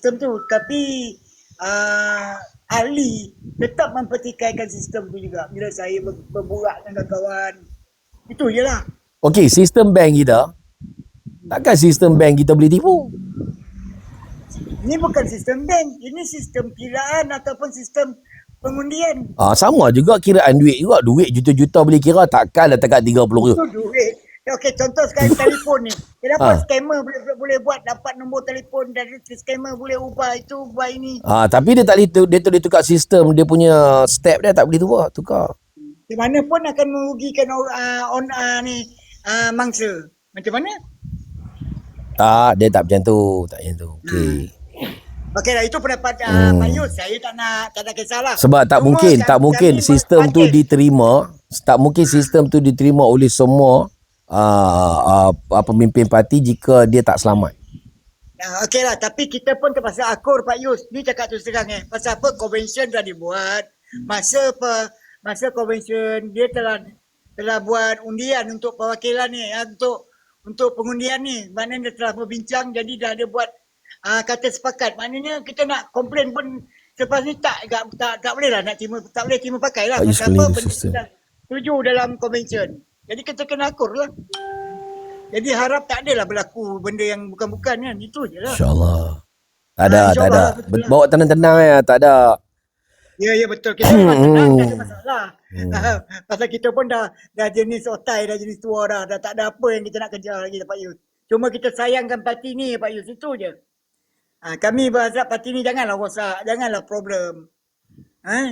sistem tu. Tapi ahli tetap mempertikaikan sistem tu juga. Bila saya berbual dengan kawan, itu je lah. Okey, sistem bank kita, takkan sistem bank kita boleh tipu? Ini bukan sistem bank, ini sistem kiraan ataupun sistem pengundian. Sama juga kiraan duit juga. Duit juta-juta boleh kira, takkan letak 30 Itu duit. Okey, contoh sekarang telefon ni. Kenapa scammer boleh buat dapat nombor telefon dan scammer boleh ubah itu, ubah ini. Tapi dia tak boleh dia tukar sistem, dia punya step dia tak boleh tukar. Di mana pun akan merugikan mangsa. Macam mana? Tak, dia tak macam tu. Okey. Okeylah, itu pendapat Pak Yus. Saya tak nak kisahlah. Sebab tak mungkin sistem tu diterima. Tak mungkin sistem tu diterima oleh semua pemimpin parti jika dia tak selamat. Okeylah, tapi kita pun terpaksa akur Pak Yus. Ni cakap terus terang pasal apa convention dah dibuat. Masa convention dia telah buat undian untuk perwakilan ni, untuk pengundian ni. Maknanya dia telah berbincang, jadi dah ada buat kata sepakat. Maknanya kita nak komplain pun selepas ni tak boleh lah tak boleh terima pakai lah. Pasal apa benda sudah setuju dalam convention. Jadi kita kena akur lah. Jadi harap tak adalah berlaku benda yang bukan-bukan kan. Itu je lah. InsyaAllah. Tak ada. Bawa tenang-tenang ya. Tak ada. Ya betul. Kita tenang, tak ada masalah. Pasal kita pun dah jenis otai, dah jenis tua dah. Dah tak ada apa yang kita nak kejar lagi Pak Yus. Cuma kita sayangkan parti ni Pak Yus. Itu je. Kami berharap parti ni janganlah rosak. Janganlah problem.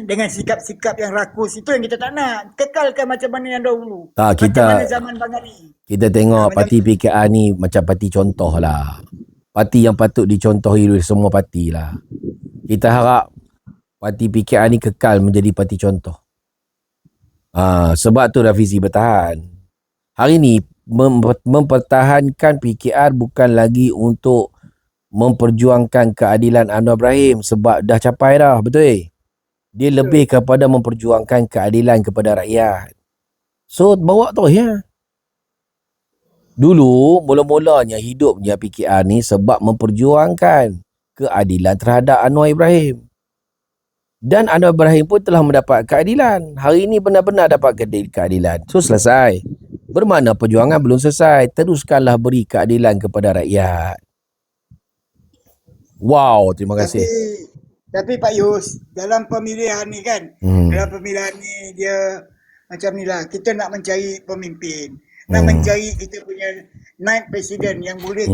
Dengan sikap-sikap yang rakus. Itu yang kita tak nak. Kekalkan macam mana yang dahulu. Macam mana zaman Bang Ali. Kita tengok parti PKR ni macam parti contoh lah. Parti yang patut dicontohi oleh semua parti lah. Kita harap parti PKR ni kekal menjadi parti contoh. Sebab tu Rafizi bertahan. Hari ni mempertahankan PKR bukan lagi untuk memperjuangkan keadilan Anwar Ibrahim sebab dah capai dah, betul? Dia lebih kepada memperjuangkan keadilan kepada rakyat. So bawa tu ya. Dulu mula-mulanya hidupnya PKR ni sebab memperjuangkan keadilan terhadap Anwar Ibrahim. Dan Anwar Ibrahim pun telah mendapat keadilan. Hari ini benar-benar dapat keadilan. So selesai. Bermakna perjuangan belum selesai. Teruskanlah beri keadilan kepada rakyat. Wow, terima kasih. Tapi Pak Yus, dalam pemilihan ni kan, dalam pemilihan ni dia macam ni lah. Kita nak mencari pemimpin. Nak mencari kita punya naib presiden yang boleh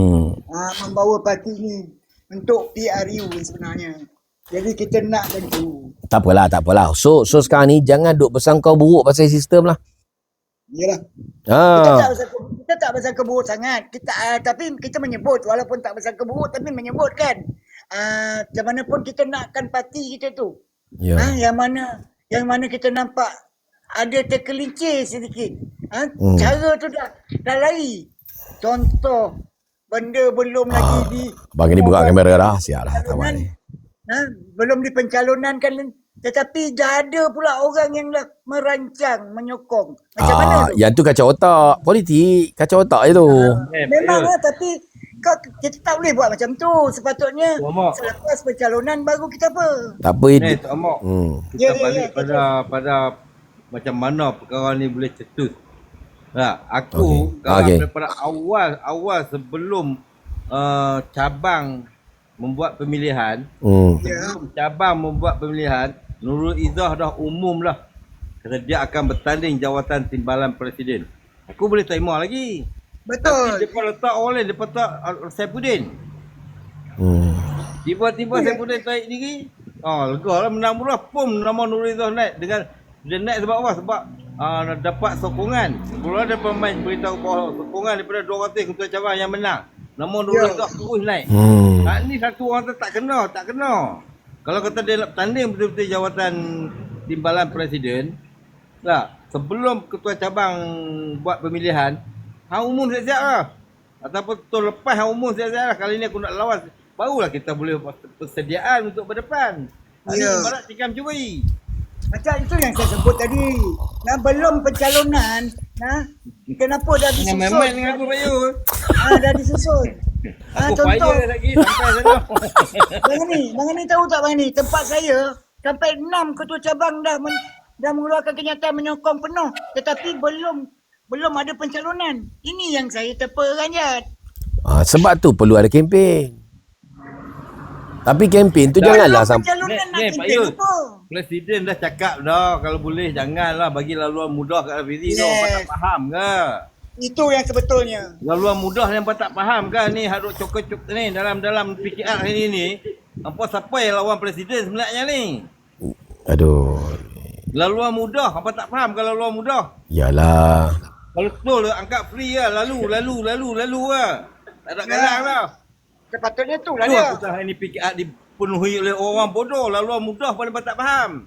membawa parti ni untuk PRU sebenarnya. Jadi kita nak bantu. Tak apalah. So sekarang ni jangan duk bersangka buruk pasal sistem lah. Yalah. Kita tak bersangka buruk sangat. Tapi kita menyebut walaupun tak bersangka buruk tapi menyebut kan. Macam mana pun kita nakkan parti kita tu. Yang mana kita nampak ada tergelincir sedikit. Cara tu dah lari. Contoh benda belum lagi di Bang ni buka kamera dah. Siap dah tamat ni. Belum dipencalonankan tetapi dah ada pula orang yang merancang, menyokong. Macam mana tu? Yang tu kacau otak. Politik kacau otak je tu. Memang lah, tapi kita tak boleh buat macam tu. Sepatutnya selepas pencalonan baru kita apa. Tak apa. Tok Amok. Kita balik pada macam mana perkara ni boleh cetus. Aku daripada awal sebelum cabang membuat pemilihan, sebelum cabang membuat pemilihan, Nurul Izzah dah umum lah kata dia akan bertanding jawatan timbalan presiden. Aku boleh terima lagi. Betul. Tapi dia letak orang lain, dia letak Saifuddin. Tiba-tiba Saifuddin tarik diri. Lega lah menang murah. Pum nama Nurul Izzah naik. Dia naik sebab apa? Sebab dapat sokongan. Kalau ada pemain beritahu bahawa sokongan daripada 200 ketua cabang yang menang. Nama Nurul Izzah terus naik. Ni satu orang tu tak kena. Kalau kata dia nak bertanding betul-betul jawatan timbalan presiden, sebelum ketua cabang buat pemilihan, hang umum siap-siap lah. Ataupun tahun lepas hang umum siap-siap lah. Kali ni aku nak lawan. Barulah kita boleh buat persediaan untuk berdepan. Ini ibarat tikam curi. Macam itu yang saya sebut tadi. Belum pencalonan, kenapa dah disusun? Main-main dengan aku, Pak Yu. Dah disusun. Aku contoh. fire lagi sampai sana. Bang ni tahu tak Bang ni, tempat saya sampai 6 ketua cabang dah mengeluarkan kenyataan menyokong penuh, tetapi belum ada pencalonan. Ini yang saya terperanjat. Sebab tu perlu ada kempen. Tapi kempen tu janganlah sampai Pencalonan nak Pak kempen Yus. apa? Presiden dah cakap dah, kalau boleh janganlah bagi laluan mudah kat Rafizi tu. Hampa tak faham ke? Itu yang sebetulnya. Laluan mudah yang hampa tak faham ke ni hadut cokok-cok ni dalam PKR hari ni. Hampa siapa yang lawan presiden sebenarnya ni? aduh. Laluan mudah, hampa tak faham ke laluan mudah? Yalah. Kalau betul angkat free lah, lalu lah. Tak ada galang lah. Sepatutnya tu lah Tu dia. aku tahu hari ni PKR dipenuhi oleh orang bodoh, laluan mudah pada hampa tak faham.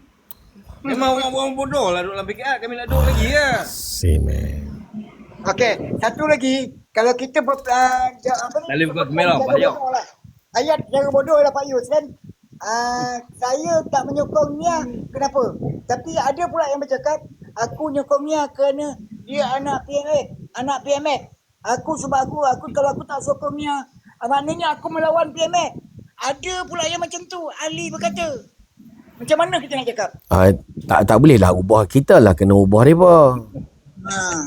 Memang orang-orang bodoh lah duduk dalam PKR, kami nak duduk lagi ya. Same man. Okey, satu lagi, kalau kita apa ni? Lalu buka kamera, Cara bahaya. bodoh lah. Ayat cara bodoh lah Pak Yus kan. Saya tak menyokong Mia, kenapa? Tapi ada pula yang bercakap, aku nyokong Mia kerana dia anak PMX. Sebab aku kalau aku tak sokong Mia, maknanya aku melawan PMX. Ada pula yang macam tu, Ali berkata. Macam mana kita nak cakap? Tak boleh lah ubah. Kita lah kena ubah mereka.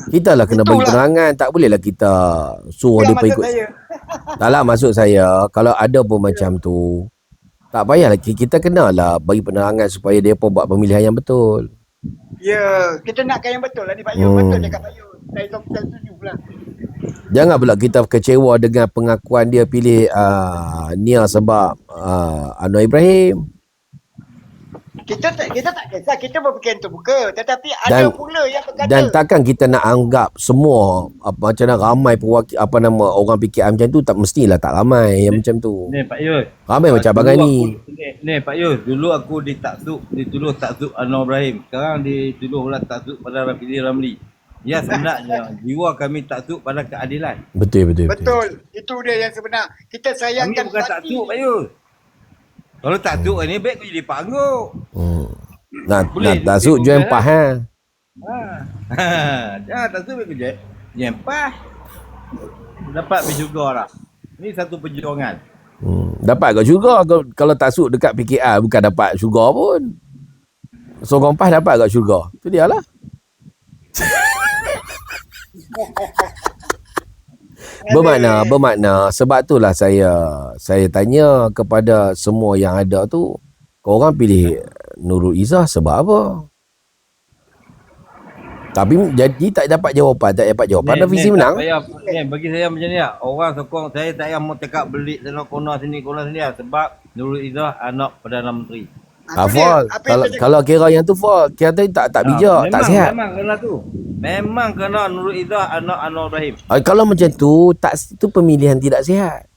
Kita lah kena bagi Itulah. penerangan. Tak boleh lah kita suruh Yang dia maksud ikut. saya. Tak lah maksud saya, kalau ada pun macam tu, tak payahlah. Kita kenalah bagi penerangan supaya dia pun buat pemilihan yang betul. Ya, kita nakkan yang betul lah ni Pak Yus. Betul cakap Pak Yus. Saya setuju pula. Jangan pula kita kecewa dengan pengakuan dia pilih Nia sebab Anwar Ibrahim. Kita tak kisah, kita berfikir terbuka, tetapi ada pula yang berkata Dan takkan kita nak anggap semua macam mana ramai orang PKR macam tu, tak mestilah tak ramai yang macam tu. Ni Pak Yus. Ramai macam abang ni. Ni Pak Yus, dulu aku dituduh taksub Anwar Ibrahim. Sekarang dituduh pula taksub pada Rafizi Ramli. Ya sebenarnya jiwa kami taksub pada keadilan. Betul. Itu dia yang sebenar. Kita Kami sayangkan bukan taksub Pak Yus. Kalau taksub ni baik aku jadi pangguk. Nak Boleh, tasuk jual empah ha. Jangan taksub baik kerja. Nyempah. Dapat juga lah. Ni satu perjuangan. Dapat kau juga kalau tasuk dekat PKR bukan dapat syurga pun. Sorong pas dapat kat syurga. Tu dia lah. Bermakna sebab itulah saya tanya kepada semua yang ada tu, korang pilih Nurul Izzah sebab apa? Tapi jadi tak dapat jawapan. Rafizi menang. Bagi saya macam ni lah. Orang sokong saya tak payah mau cakap belik sana kona sini lah. Sebab Nurul Izzah anak Perdana Menteri. Fall. Kalau kira yang tu fall, kira tadi tak bijak, tak sihat. Memang kena tu. Memang kena Nurul Izzah anak Anwar Ibrahim. Kalau macam tu, tu pemilihan tidak sihat.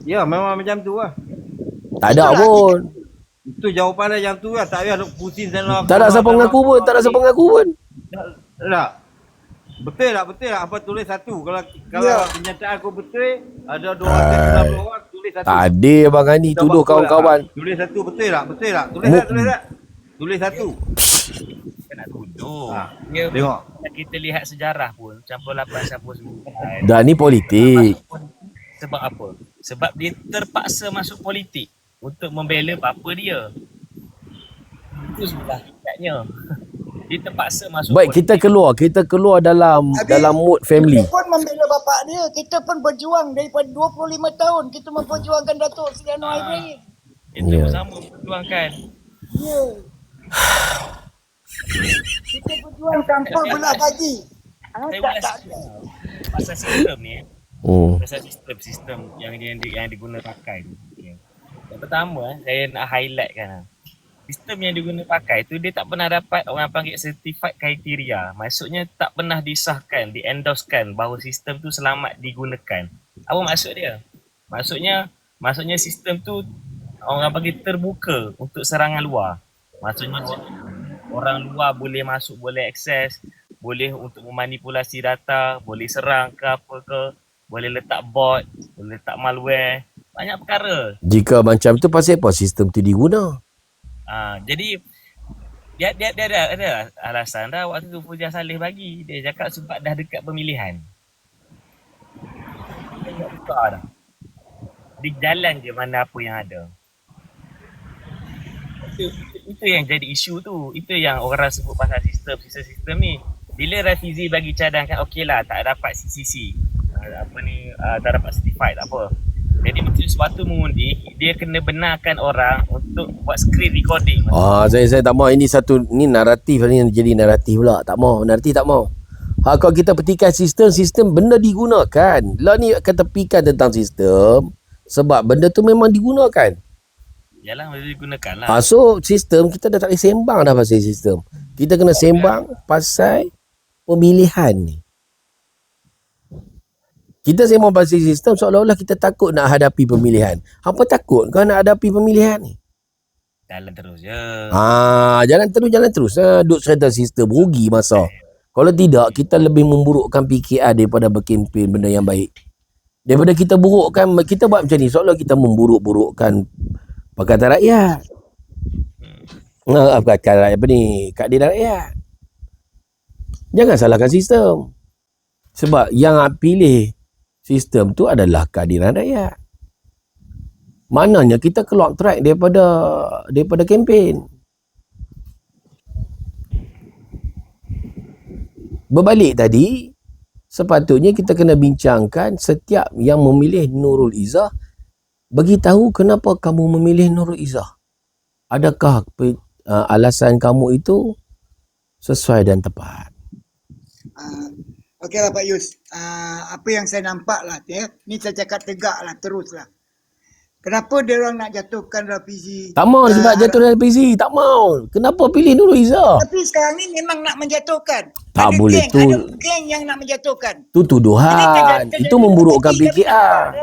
Ya, memang macam tu lah. Tak ada pun. Itu jawapan dia yang tu lah. Tak payah duk pusing sana. Tak ada siapa mengaku pun. Tak. Betul tak? Apa tulis satu? Kalau kenyataan aku betul, ada 290 orang tulis satu. Tak ada Abang Ani tuduh kawan-kawan. Tulis satu betul tak? Tulis satu. Kita nak tuduh. Tengok. Kita lihat sejarah pun campur 8 campur 9. Dah ni politik. Sebab apa? Sebab dia terpaksa masuk politik untuk membela bapa dia. Itu sebenarnya. Dia terpaksa masuk Baik, kita keluar dalam mood family. Kita pun membela bapak dia. Kita pun berjuang daripada 25 tahun. Kita memperjuangkan Datuk Seri Anwar Ibrahim. Itu Ya. bersama perjuangkan. Ya. Kita berjuang tanpa belah bagi. Saya ulas pasal sistem ni. Pasal sistem yang diguna pakai tu. Okay. Yang pertama, saya nak highlightkan. Sistem yang diguna pakai tu dia tak pernah dapat orang panggil certified kriteria. Maksudnya tak pernah disahkan, di-endorsekan bahawa sistem tu selamat digunakan. Apa maksud dia? Maksudnya sistem tu orang panggil terbuka untuk serangan luar. Maksudnya orang luar boleh masuk, boleh akses, boleh untuk memanipulasi data, boleh serang ke apa ke, boleh letak bot, boleh letak malware, banyak perkara. Jika macam tu, pasal apa sistem tu diguna? Jadi dia ada alasan dah waktu tu Fujah Saleh bagi. Dia cakap sebab dah dekat pemilihan. buat tukar dah. Dia jalan je mana apa yang ada. Itu yang jadi isu tu. Itu yang orang sebut pasal sistem ni. Bila Rafizi bagi cadangkan okey lah tak dapat CCC. Tak dapat certified tak apa. Jadi Menteri Sesuatu mengundi, dia kena benarkan orang untuk buat screen recording. Saya tak mau ini naratif ni jadi naratif pula. Tak mau, naratif tak mau. Kalau kita petikan sistem benda digunakan. Lah ni akan tepikan tentang sistem sebab benda tu memang digunakan. Yalah, boleh digunakan lah. So sistem kita dah tak boleh sembang dah pasal sistem. Kita kena sembang pasal pemilihan ni. Kita sembang pasal sistem seolah-olah kita takut nak hadapi pemilihan. Apa takut kau nak hadapi pemilihan ni? Jalan terus je. Jalan terus. Duk cerita sistem rugi masa. Kalau tidak, kita lebih memburukkan PKR daripada berkempen benda yang baik. Daripada kita burukkan, kita buat macam ni seolah kita memburuk-burukkan Pakatan Rakyat. Pakatan Rakyat apa ni? Keadilan rakyat. Jangan salahkan sistem. Sebab yang pilih sistem tu adalah keadilan rakyat. Maknanya kita keluar track daripada kempen. Berbalik tadi, sepatutnya kita kena bincangkan setiap yang memilih Nurul Izzah, bagi tahu kenapa kamu memilih Nurul Izzah. Adakah alasan kamu itu sesuai dan tepat? Okeylah Pak Yus. Apa yang saya nampak lah, ni saya cakap tegak lah, terus lah. Kenapa dia orang nak jatuhkan Rafizi? Tak mau sebab jatuh Rafizi. Tak mau. Kenapa pilih Nurul Izzah? Tapi sekarang ni memang nak menjatuhkan. Tak ada boleh geng, tu. Ada geng yang nak menjatuhkan. Tu tuduhan. Itu memburukkan PKR.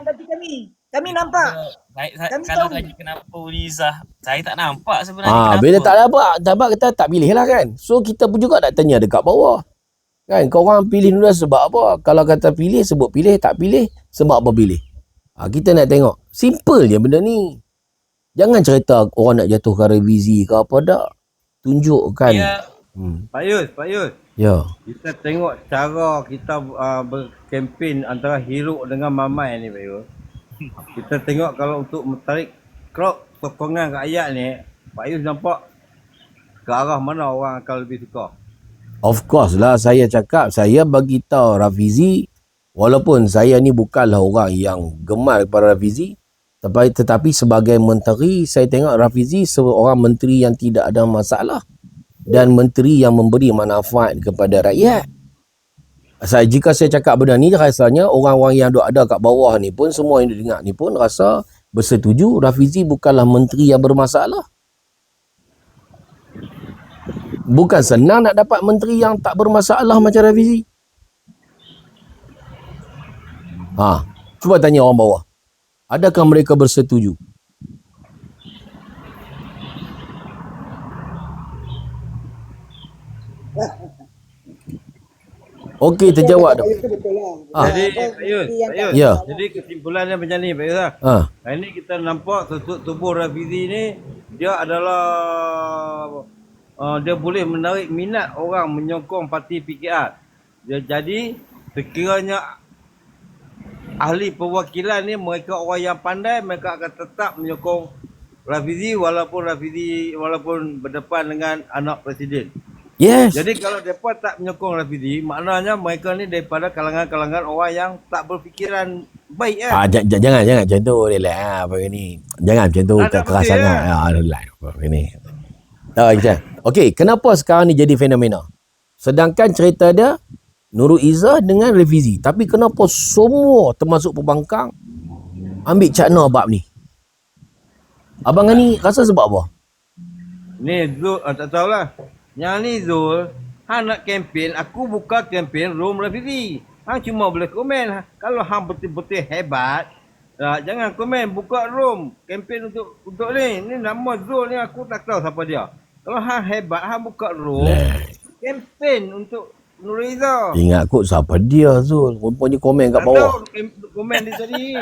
Kami nampak. Kalau tahu. tanya kenapa Ulizah, saya tak nampak sebenarnya kenapa. Bila tak dapat kita tak pilih lah kan. So kita pun juga nak tanya dekat bawah. Kan korang pilih Nurul sebab apa? Kalau kata pilih sebut pilih, tak pilih sebab apa pilih. Kita nak tengok. Simple je benda ni. Jangan cerita orang nak jatuhkan revisi ke apa dah. Tunjukkan. Ya. Pak Yus. Ya. Kita tengok cara kita berkempen antara Hiruk dengan Mamai ni Pak Yus. Kita tengok kalau untuk menarik crowd sokongan rakyat ni, Pak Yus nampak ke arah mana orang akan lebih suka? Of course lah saya cakap. Saya bagi tahu Rafizi, walaupun saya ni bukanlah orang yang gemar kepada Rafizi, tetapi sebagai menteri, saya tengok Rafizi seorang menteri yang tidak ada masalah dan menteri yang memberi manfaat kepada rakyat. Jika saya cakap benda ni, rasanya orang-orang yang ada kat bawah ni pun, semua yang dengar ni pun rasa bersetuju Rafizi bukanlah menteri yang bermasalah. Bukan senang nak dapat menteri yang tak bermasalah macam Rafizi. Cuba tanya orang bawah. Adakah mereka bersetuju? Okey, terjawab dah. Jadi Pak Yus. Ya. Jadi kesimpulannya macam ni Pak Yus lah. Hari ni kita nampak tubuh Rafizi ni, dia adalah dia boleh menarik minat orang menyokong parti PKR. Jadi sekiranya ahli perwakilan ni mereka orang yang pandai, mereka akan tetap menyokong Rafizi walaupun berdepan dengan anak presiden. Yes. Jadi kalau mereka tak menyokong Rafizi, maknanya mereka ni daripada kalangan-kalangan orang yang tak berfikiran baik kan. Jangan macam tu, relax apa ni. Jangan macam tu keras sangat. Relax apa ni. Okey, kenapa sekarang ni jadi fenomena? Sedangkan cerita dia Nurul Izzah dengan Rafizi, tapi kenapa semua termasuk pembangkang ambil cakna bab ni? Abang ni rasa sebab apa? Ni Zul, tak tahulah. Yang ni Zul, hang nak kempen, aku buka kempen room Rafizi. Hang cuma boleh komen. Kalau hang betul-betul hebat, jangan komen, buka room kempen untuk ni. Ni nama Zul ni aku tak tahu siapa dia. Kalau hang hebat, hang buka room kempen untuk Nurul Izzah. Ingat kot siapa dia Zul. Rupanya komen kat bawah. Tak tahu komen dia tadi.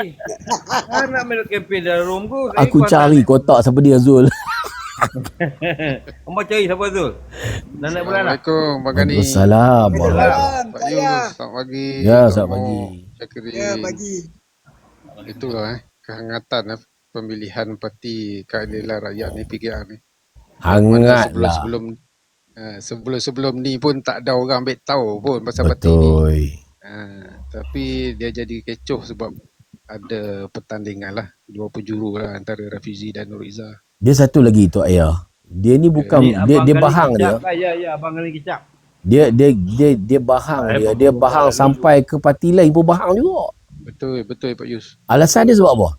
Hang nak main kempen dalam room ku. Aku cari kotak siapa dia Zul. Ambo cari siapa Zul? Dan nak bulan nak. Assalamualaikum Pak Gani. Waalaikumsalam. Pak Yus, selamat pagi. Ya, selamat pagi. Syakiri. Ya, pagi. itulah kehangatan pemilihan Parti Keadilan Rakyat ni, PKR ni. Yang mana Hangatlah. sebelum-sebelum sebelum-sebelum ni pun tak ada orang ambil tahu pun pasal parti ni. Betul. Tapi dia jadi kecoh sebab ada pertandingan lah, dua penjuru lah antara Rafizi dan Nur Izzah. Dia satu lagi Tok Ayah. Dia ni bukan Ni dia abang dia kali bahang dia. kicap. Ya, abang kali kicap. Dia bahang dia. Dia bahang sampai ke parti lain pun bahang juga. Betul Pak Yus. Alasan dia sebab apa?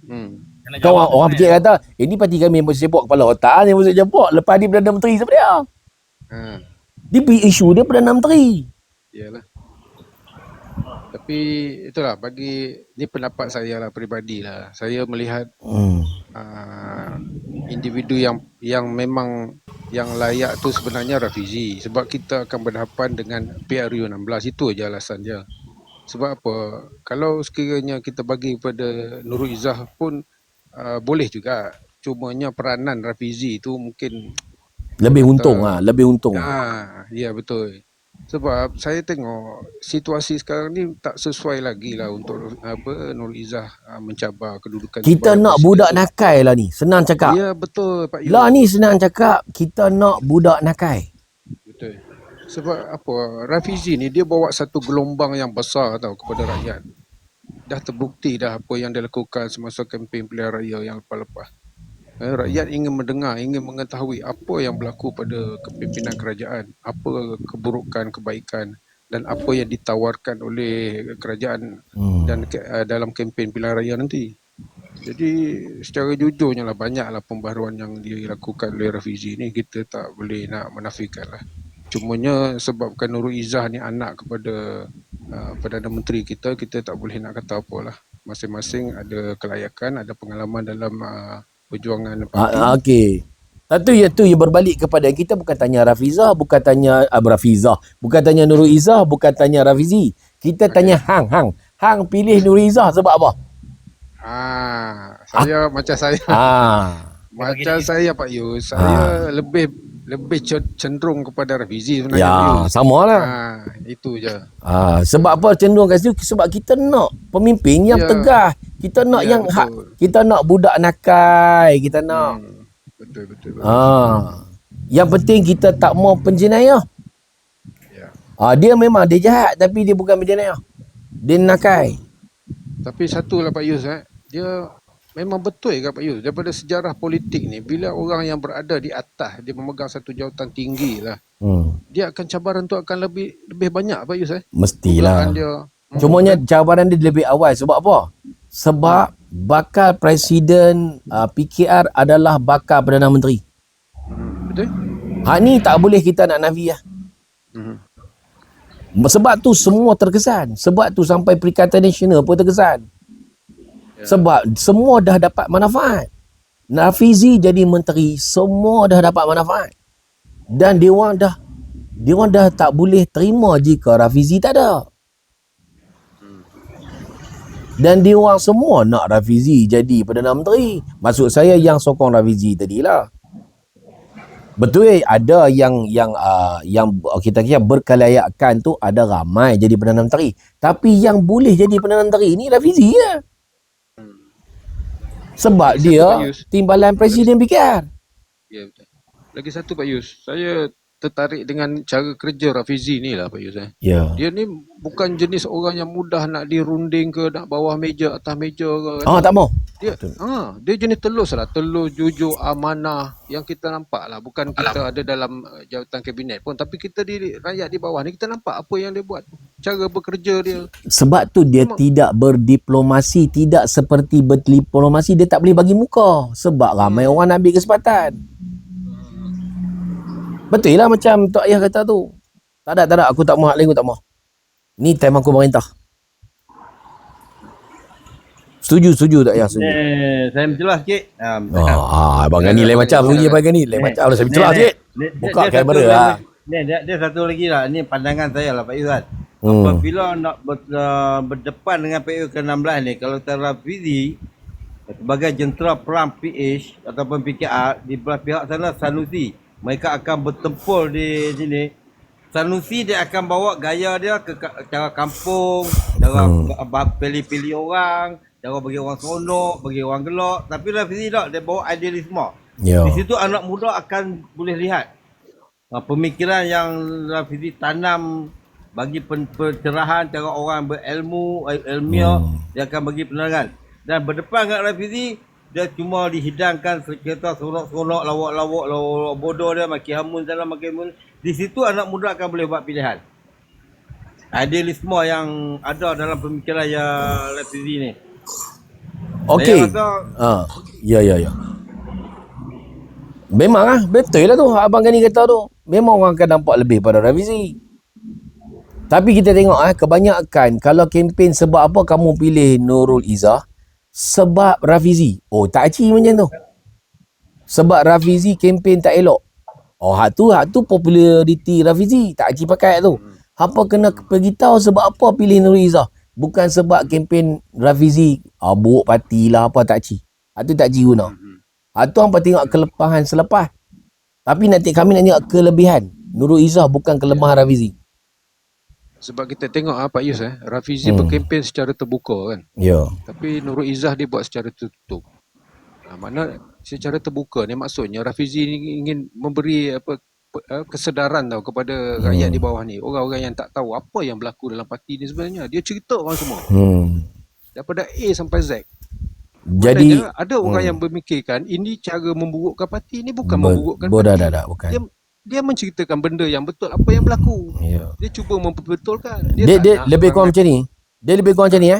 Nak Kau jawab orang tu, fikir kata, ini parti kami yang bersepok kepala otak ni bersepok. Lepas dia Perdana Menteri siapa dia? Dia beri isu dia Perdana Menteri. Iyalah. Tapi itulah, bagi ni pendapat saya lah, peribadi lah. Saya melihat individu yang memang yang layak tu sebenarnya Rafizi, sebab kita akan berhadapan dengan PRU 16. Itu aja alasan dia. Sebab apa? Kalau sekiranya kita bagi kepada Nurul Izzah pun boleh juga. Cumanya peranan Rafizi tu mungkin Lebih untung lebih untung. ya betul. Sebab saya tengok situasi sekarang ni tak sesuai lagi lah untuk Nurul Izzah mencabar kedudukan Kita sebagai nak presiden budak tu. nakai lah ni. Senang cakap. Ya betul Pak Yu. Lah ni senang cakap, kita nak budak nakai. Betul. Sebab apa? Rafizi ni dia bawa satu gelombang yang besar tau kepada rakyat. Dah terbukti dah apa yang dia lakukan semasa kempen pilihan raya yang lepas-lepas. Rakyat ingin mendengar, ingin mengetahui apa yang berlaku pada kepimpinan kerajaan, apa keburukan, kebaikan dan apa yang ditawarkan oleh kerajaan dan dalam kempen pilihan raya nanti. Jadi secara jujurnya lah, banyaklah pembaharuan yang dilakukan oleh Rafizi ni, kita tak boleh nak menafikan lah. Cumanya sebabkan Nurul Izzah ni anak kepada Perdana Menteri kita tak boleh nak kata apalah. Masing-masing ada kelayakan, ada pengalaman dalam perjuangan parti. Okey. Tu yang berbalik kepada kita, bukan tanya Rafizah, bukan tanya Rafizah, bukan tanya Nurul Izzah, bukan tanya Rafizi. Kita tanya Hang. Hang pilih Nurul Izzah sebab apa? Saya macam saya. Macam saya Pak Yus, saya lebih cenderung kepada Rafizi sebenarnya. Ya, sama lah. Itu je. Sebab apa cenderung kat situ? Sebab kita nak pemimpin yang tegas. Kita nak yang betul. hak. Kita nak budak nakai. Kita nak. Betul. Yang penting kita tak mau penjenayah. Ya. Dia memang dia jahat tapi dia bukan penjenayah. Dia nakai. Tapi satulah Pak Yus, dia memang betul ke Pak Yus, daripada sejarah politik ni, bila orang yang berada di atas, dia memegang satu jawatan tinggi lah, dia akan cabaran tu akan lebih banyak Pak Yus. Mestilah. Dia, Cumanya cabaran dia lebih awal. Sebab apa? Sebab bakal Presiden PKR adalah bakal Perdana Menteri. betul? Ni tak boleh kita nak nafi lah. Sebab tu semua terkesan. Sebab tu sampai Perikatan Nasional pun terkesan. Sebab semua dah dapat manfaat. Rafizi jadi menteri, semua dah dapat manfaat. Dan dia orang dah tak boleh terima jika Rafizi tak ada. Dan dia orang semua nak Rafizi jadi Perdana Menteri. Maksud saya yang sokong Rafizi tadilah. Betul, ada yang kita kira berkelayakan tu, ada ramai jadi Perdana Menteri. Tapi yang boleh jadi Perdana Menteri ni Rafizi je. Sebab dia timbalan Presiden PKR. Ya betul. Lagi satu Pak Yus, saya tertarik dengan cara kerja Rafizi ni lah Pak Yus. Ya. Dia ni bukan jenis orang yang mudah nak dirunding ke, nak bawah meja, atas meja ke. Tak mau. Dia jenis telus lah, telus, jujur, amanah yang kita nampak lah. Bukan kita ada dalam jawatan kabinet pun, tapi kita rakyat di bawah ni, kita nampak apa yang dia buat, cara bekerja dia. Sebab tu dia tidak berdiplomasi, tidak seperti berdiplomasi, dia tak boleh bagi muka. Sebab ramai orang nak ambil kesempatan. Betul lah macam Tok Ayah kata tu. Tak ada, aku tak mau hak lain, aku tak mau. Ni time aku merintah. Setuju Tok Ayah, setuju. Saya mencelah sikit. Abang Gani lain macam, setuju Abang Gani lain macam. Saya mencelah sikit. Buka kamera lah. Dia satu lagi lah. Ini pandangan saya lah Pak Yus. Apabila nak berdepan dengan PU ke-16 ni, kalau Rafizi sebagai jentera perang PH ataupun PKR, di belah pihak sana Sanusi, mereka akan bertempur di sini. Sanusi dia akan bawa gaya dia ke cara kampung, cara pilih-pilih orang, cara bagi orang seronok, bagi orang gelak. Tapi Rafizi tak, dia bawa idealisme. Ya. Di situ anak muda akan boleh lihat pemikiran yang Rafizi tanam, bagi pencerahan cara orang berilmu, ilmiah, dia akan bagi penerangan. Dan berdepan dengan Rafizi, dia cuma dihidangkan sekitar seronok-seronok, lawak-lawak bodoh dia, maki hamun sana, maki hamun. Di situ anak muda akan boleh buat pilihan. Idealisme yang ada dalam pemikiran yang Rafizi ni. Okey. Saya rasa Ya. Memang lah, betul lah tu. Abang Gani kata tu. Memang orang akan nampak lebih pada Rafizi. Tapi kita tengok kebanyakan kalau kempen sebab apa kamu pilih Nurul Izzah? Sebab Rafizi. Oh, tak aci macam tu. Sebab Rafizi kempen tak elok. Oh, hak tu populariti Rafizi. Tak aci pakai tu. Apa kena beritahu sebab apa pilih Nurul Izzah? Bukan sebab kempen Rafizi buruk parti lah apa, tak aci. Hak tu tak aci guna. Hak tu hampa tengok kelepahan selepas. Tapi kami nak tengok kelebihan. Nurul Izzah bukan kelemahan Rafizi. Sebab kita tengok Pak Yus, Rafizi berkempen secara terbuka kan. Ya. Tapi Nurul Izzah dia buat secara tertutup. Mana secara terbuka ni maksudnya Rafizi ni ingin memberi kesedaran kepada rakyat di bawah ni. Orang-orang yang tak tahu apa yang berlaku dalam parti ni sebenarnya. Dia cerita orang semua. Daripada A sampai Z. Jadi ada orang yang memikirkan ini cara memburukkan parti ni, bukan memburukkan parti. Bukan. Dia menceritakan benda yang betul, apa yang berlaku. Ya. Dia cuba memperbetulkan. Dia lebih kurang macam ni. Dia lebih kurang macam ni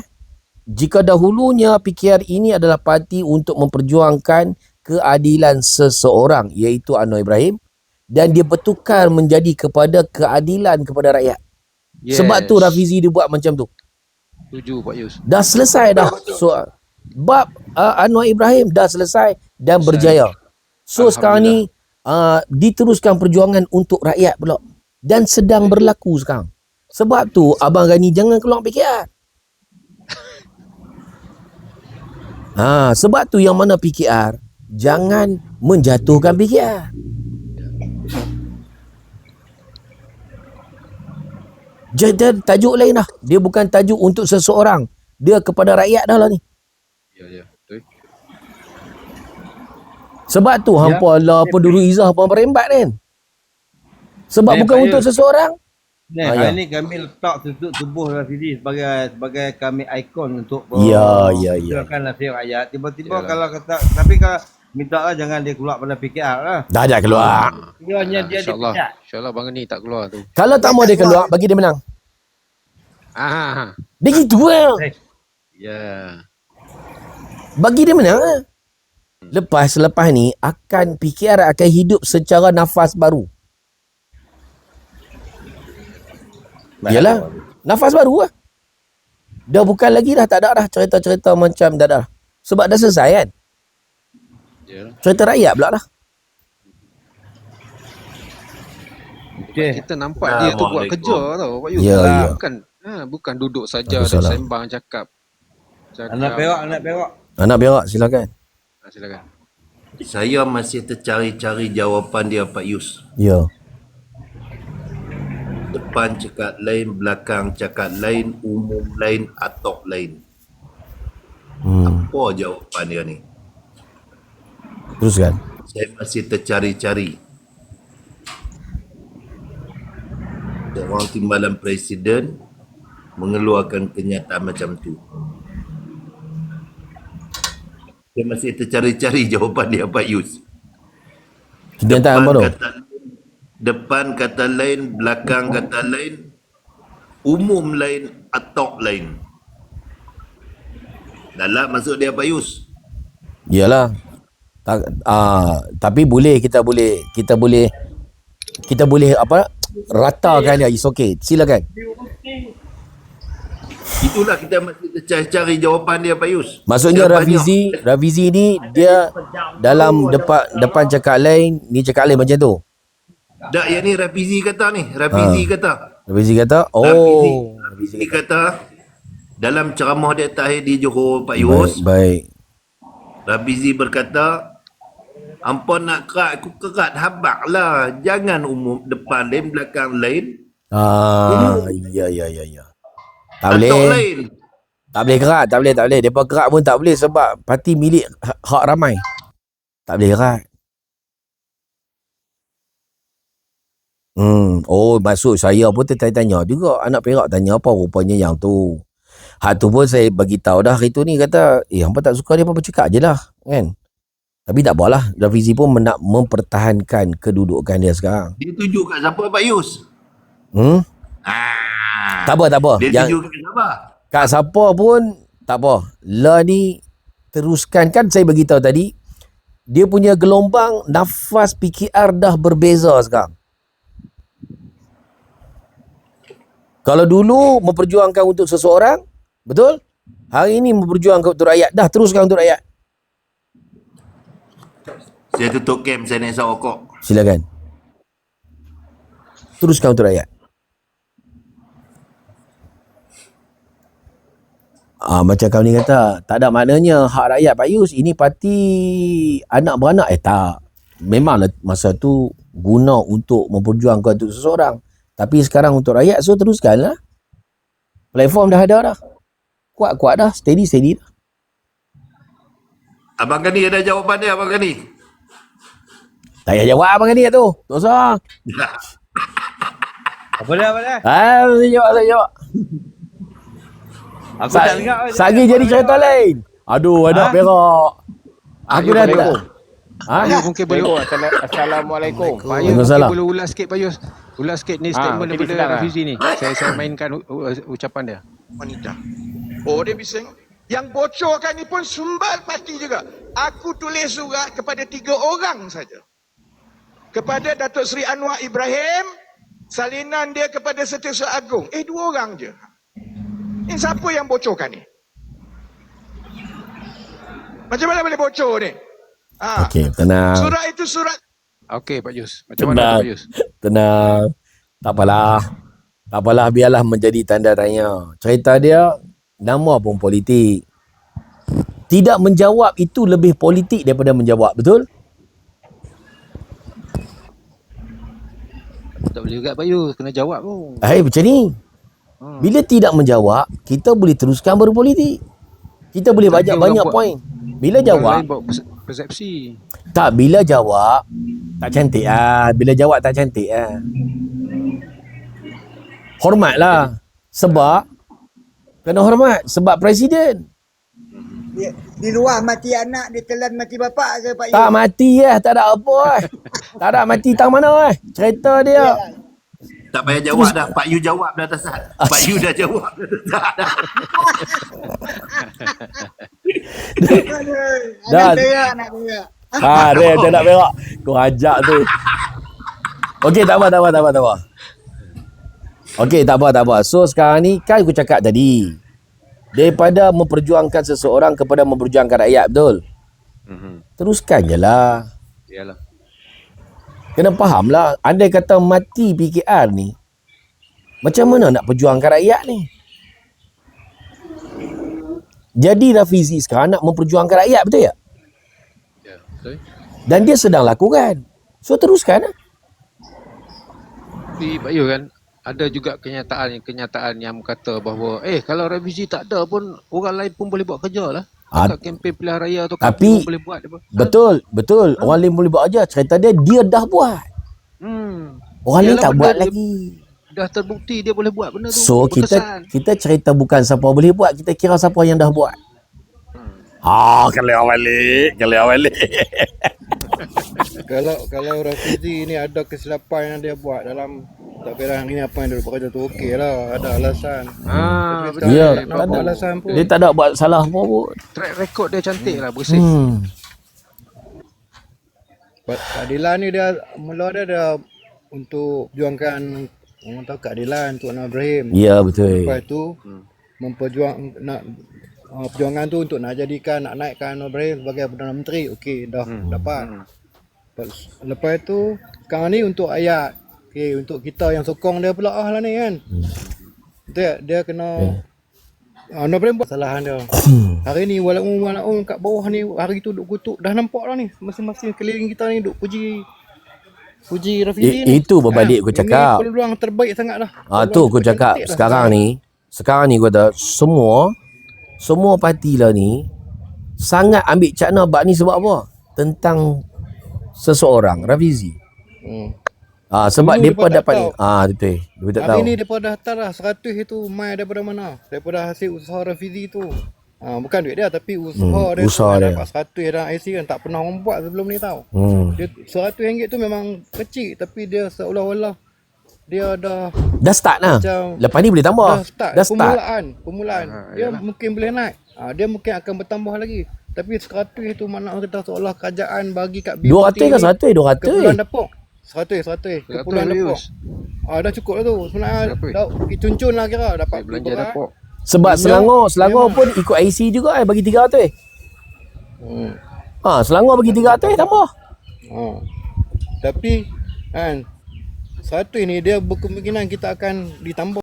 Jika dahulunya PKR ini adalah parti untuk memperjuangkan keadilan seseorang, iaitu Anwar Ibrahim, dan dia bertukar menjadi kepada keadilan kepada rakyat. Yes. Sebab tu Rafizi dia buat macam tu. Setuju Pak Yus. Dah selesai dah. So, bab Anwar Ibrahim dah selesai dan berjaya. So sekarang ni diteruskan perjuangan untuk rakyat pula. Dan sedang berlaku sekarang. Sebab tu Abang Gani jangan keluar PKR. Sebab tu yang mana PKR, jangan menjatuhkan PKR. Jadi tajuk lain dah. Dia bukan tajuk untuk seseorang. Dia kepada rakyat dah lah ni. Ya, betul. Sebab tu hampa lah apa dulu Izzah apa merembat kan. Sebab bukan untuk seseorang. Hari ni kami letak tubuh Rafizi sebagai kami ikon untuk Ya. nasib rakyat. Tiba-tiba kalau kata, tapi kalau minta lah jangan dia keluar pada PKR lah. Dah keluar. Dia hanya dia dipecat. InsyaAllah Bang ni tak keluar tu. Kalau tak mau dia keluar, bagi dia menang. Dia gitu lah. Ya. Bagi dia menang lah. Lepas ni PKR akan hidup secara nafas baru. Yalah, nafas baru lah. Dah bukan lagi dah, tak ada dah cerita-cerita macam dah. Sebab dah selesai kan. Cerita rakyat pula dah. Kita nampak dia tu buat kerja tau Pak Yus. Ya. Bukan duduk saja dan sembang cakap. Anak perak. Anak berak, silakan. Silakan. Saya masih tercari-cari jawapan dia Pak Yus. Ya. Depan cakap lain, belakang cakap lain, umum lain, atok lain. Apa jawapan dia ni? Teruskan. Saya masih tercari-cari. Seorang timbalan presiden mengeluarkan kenyataan macam tu. Saya masih tercari-cari jawapan dia Pak Yus. Kenyataan apa tu? Depan kata lain, belakang kata lain, umum lain, atok lain. Dalam maksud dia Pak Yus. Yalah. Tapi kita boleh ratakan dia. It's okay. Silakan. Itulah kita masih cari jawapan dia Pak Yus. Maksudnya Rafizi ni dia dalam depan cakap lain, ni cakap lain macam tu. Tak, yang ni Rafizi kata ni. Rafizi kata. Rafizi kata, Rafizi kata dalam ceramah dia terakhir di Johor Pak Yus. Baik. Rafizi berkata, hampa nak kerat, aku kerat habak lah. Jangan umum depan lain, belakang lain. Ya. Tak boleh. Lain. Tak boleh kerat, tak boleh. Depa kerat pun tak boleh sebab parti milik hak ramai. Tak boleh kerat. Oh, maksud saya pun tertanya juga. Anak Perak tanya apa rupanya yang tu. Hak tu pun saya bagi tahu dah hari tu ni, kata, hampa tak suka dia, apa bercakap je lah. Kan? Tapi tak apalah. Rafizi pun nak mempertahankan kedudukan dia sekarang. Dia tunjuk kat siapa Pak Yus? Tak apa. Dia tunjuk kat siapa? Kat siapa pun tak apa. Lah ni teruskan, kan saya bagi tahu tadi. Dia punya gelombang nafas PKR dah berbeza sekarang. Kalau dulu memperjuangkan untuk seseorang, betul? Hari ini memperjuangkan untuk rakyat. Dah teruskan untuk rakyat. Saya tutup camp, saya nak isap rokok. Silakan. Teruskan untuk rakyat. Macam kau ni kata, tak ada maknanya hak rakyat Pak Yus. Ini parti anak beranak. Tak. Memanglah masa tu guna untuk memperjuangkan untuk seseorang. Tapi sekarang untuk rakyat, so teruskanlah. Platform dah ada dah. Kuat-kuat dah. Steady dah. Abang Gani ada jawapan dia, Abang Gani. Tak payah jawab abang ni tu. Tak usah. Apa dia? Saya jawab. Aku tak dengar. Sagi jadi cerita lain. Aduh, anak Perak. Aku dah tak. Pak Yus mungkin boleh. Assalamualaikum. Pak Yus mungkin Waalaikumsalam. boleh ulas sikit Pak Yus. Ulas sikit ni statement jadi daripada sedang, Rafizi ni. Saya mainkan ucapan dia. Wanita. Oh, dia bisa. Yang bocorkan ni pun sumber parti juga. Aku tulis surat kepada 3 orang saja. Kepada Datuk Seri Anwar Ibrahim, salinan dia kepada Setiausaha Agong. 2 orang je. Ini siapa yang bocorkan ni? Macam mana boleh bocor ni? Okey, tenang. Surat itu surat. Okey Pak Yus. Macam mana Pak Yus? Tenang. Tak apalah, biarlah menjadi tanda tanya. Cerita dia, nama pun politik. Tidak menjawab itu lebih politik daripada menjawab, betul? Tak boleh juga Pak Yus. Kena jawab pun. Macam ni. Bila tidak menjawab, kita boleh teruskan berpolitik. Kita boleh Tapi banyak orang buat- poin. Bila Orang jawab, lain bawa persepsi. tak, bila jawab, tak cantik ah. Bila jawab tak cantik ah. Hormatlah. Sebab, kena hormat. Sebab presiden. Di luar mati anak, dia telan mati bapak ke Pak Yus? Tak mati tak ada apa Tak ada mati tang mana cerita dia. Tak payah jawab dah. Pak Yu jawab dah atas. Pak Yu dah jawab dah. Dah. Nak berak. Dia nak berak. Kau ajak tu. Okey, tak apa. Okey, tak apa. So sekarang ni kan aku cakap tadi, daripada memperjuangkan seseorang kepada memperjuangkan rakyat, betul? Teruskan je lah. Yalah. Kena faham lah. Andai kata mati PKR ni, macam mana nak perjuangkan rakyat ni? Jadi Rafizi sekarang nak memperjuangkan rakyat, betul tak? Ya, betul. Dan dia sedang lakukan. So teruskan lah. Tapi Pak Yus kan, ada juga kenyataan yang kata bahawa kalau Rafizi tak ada pun orang lain pun boleh buat kerja lah. Kat kempen pilihan raya atau Tapi boleh buat dia. betul. Orang lain boleh buat aja. Cerita dia dah buat. Orang lain tak buat lagi. Dah terbukti dia boleh buat benda tu. So kita cerita bukan siapa boleh buat, kita kira siapa yang dah buat. Kalau balik. Kalau Rafizi ni ada kesilapan yang dia buat dalam tak kira hari ni apa yang dia bekerja tu okey lah, ada alasan. Betul. Ya, Tak nampak alasan pun. dia tak ada buat salah apa pun. Track record dia cantik lah, bersih. Keadilan ni dia mula dia untuk perjuangkan orang tahu keadilan untuk Anwar Ibrahim. Ya, betul. Lepas tu perjuangan tu untuk nak naikkan Anwar Ibrahim sebagai Perdana Menteri. Okey, dah dapat. Lepas tu sekarang ni untuk ayat. Okey, untuk kita yang sokong dia pula lah ni kan. Dia kena Anwar Ibrahim buat kesalahan dia. Hari ni walaupun kat bawah ni hari tu duk kutuk, dah nampak dah ni masing-masing keliling kita ni duk puji Rafizi ni. Itu berbalik aku cakap. Ini peluang terbaik sangat dah. Tu aku cakap sekarang ni aku kata semua semua parti lah ni sangat ambil cakna bab ni sebab apa? Tentang seseorang, Rafizi. Sebab Dulu mereka mereka tak dapat ni. tahu. Betul. Mereka tak Hari tahu. ni mereka dah hantar dah 100 itu mai daripada mana? Daripada hasil usaha Rafizi tu. Bukan duit dia tapi usaha dia usaha tu dia. dapat 100 dan IC kan tak pernah orang buat sebelum ni tau. Dia RM100 tu memang kecil tapi dia seolah-olah dia dah Dah start lah. macam Lepas ni boleh tambah. dah start. Dah start. Permulaan. Dia mungkin boleh naik. Dia mungkin akan bertambah lagi. Tapi 100 tu mana orang kata seolah kerajaan bagi kat 200 ke 100? 200. Kepulauan Dapur. 100. Kepulauan Dapur. Yus. Dah cukup lah tu. Sebenarnya dah cuncun lah kira dapat Belanja berat. dapur. Sebab Minyak Selangor memang. pun ikut IC juga bagi 300. Selangor bagi 300 tambah. Tapi kan 100 ni dia berkemungkinan kita akan ditambah